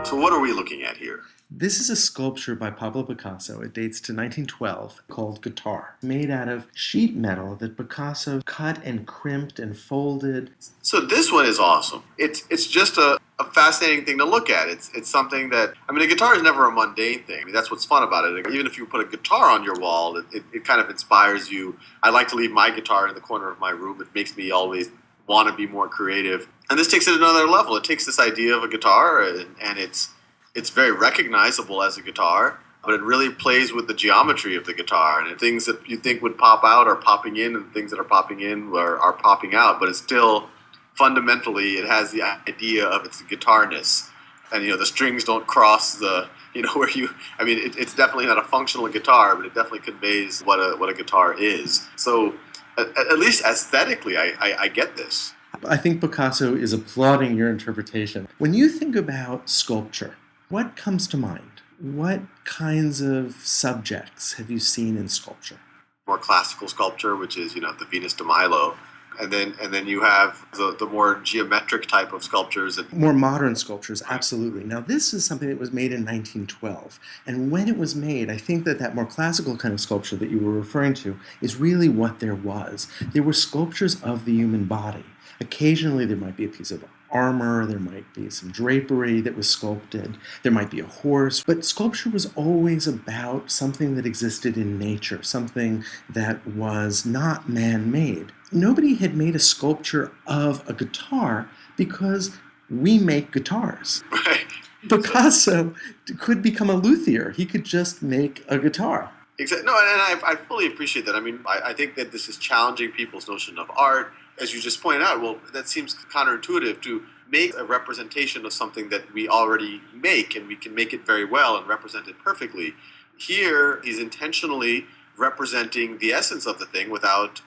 So what are we looking at here? This is a sculpture by Pablo Picasso. It dates to 1912, called Guitar, made out of sheet metal that Picasso cut and crimped and folded. So this one is awesome. It's just a fascinating thing to look at. It's something that, I mean, a guitar is never a mundane thing. I mean, that's what's fun about it. Even if you put a guitar on your wall, it kind of inspires you. I like to leave my guitar in the corner of my room. It makes me always want to be more creative. And this takes it another level. It takes this idea of a guitar, and it's very recognizable as a guitar, but it really plays with the geometry of the guitar. And things that you think would pop out are popping in, and things that are popping in are popping out. But it's still, fundamentally, it has the idea of its guitarness. And, the strings don't cross the, where you, I mean, it's definitely not a functional guitar, but it definitely conveys what a guitar is. So at least aesthetically, I get this. I think Picasso is applauding your interpretation. When you think about sculpture, what comes to mind? What kinds of subjects have you seen in sculpture? More classical sculpture, which is, the Venus de Milo. And then you have the more geometric type of sculptures. More modern sculptures, absolutely. Now, this is something that was made in 1912. And when it was made, I think that more classical kind of sculpture that you were referring to is really what there was. There were sculptures of the human body. Occasionally, there might be a piece of armor, there might be some drapery that was sculpted, there might be a horse, but sculpture was always about something that existed in nature, something that was not man-made. Nobody had made a sculpture of a guitar because we make guitars. Right. Picasso could become a luthier. He could just make a guitar. Exactly. No, and I fully appreciate that. I mean, I think that this is challenging people's notion of art. As you just pointed out, well, that seems counterintuitive to make a representation of something that we already make, and we can make it very well and represent it perfectly. Here, he's intentionally representing the essence of the thing without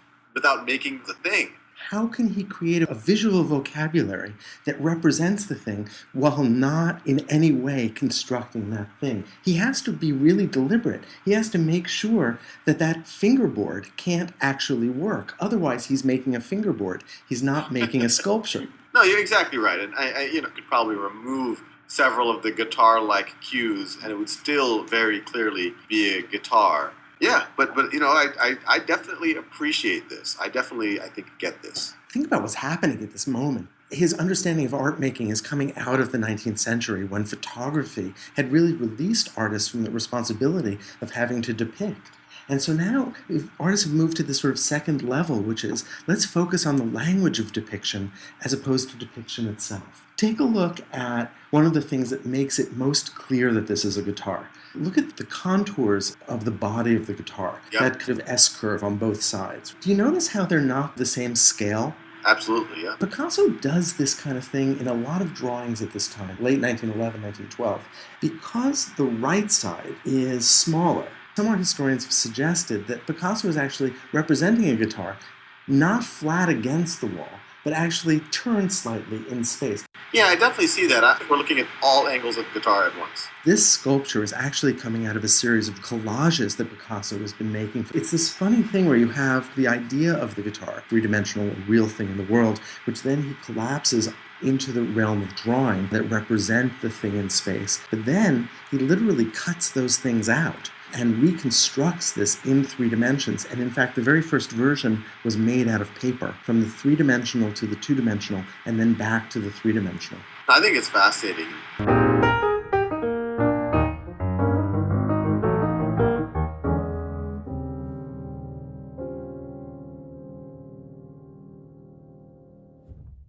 making the thing. How can he create a visual vocabulary that represents the thing while not in any way constructing that thing? He has to be really deliberate. He has to make sure that fingerboard can't actually work. Otherwise, he's making a fingerboard. He's not making a sculpture. No, you're exactly right. And I could probably remove several of the guitar-like cues, and it would still very clearly be a guitar. Yeah, but I definitely appreciate this. I think, get this. Think about what's happening at this moment. His understanding of art making is coming out of the 19th century when photography had really released artists from the responsibility of having to depict. And so now artists have moved to this sort of second level, which is let's focus on the language of depiction as opposed to depiction itself. Take a look at one of the things that makes it most clear that this is a guitar. Look at the contours of the body of the guitar, Yep. That kind of S-curve on both sides. Do you notice how they're not the same scale? Absolutely, yeah. Picasso does this kind of thing in a lot of drawings at this time, late 1911, 1912, because the right side is smaller. Some art historians have suggested that Picasso is actually representing a guitar not flat against the wall, but actually turned slightly in space. Yeah, I definitely see that. We're looking at all angles of the guitar at once. This sculpture is actually coming out of a series of collages that Picasso has been making. It's this funny thing where you have the idea of the guitar, three-dimensional, real thing in the world, which then he collapses into the realm of drawing that represent the thing in space. But then he literally cuts those things out and reconstructs this in 3 dimensions. And in fact, the very first version was made out of paper, from the 3-dimensional to the 2-dimensional, and then back to the 3-dimensional. I think it's fascinating.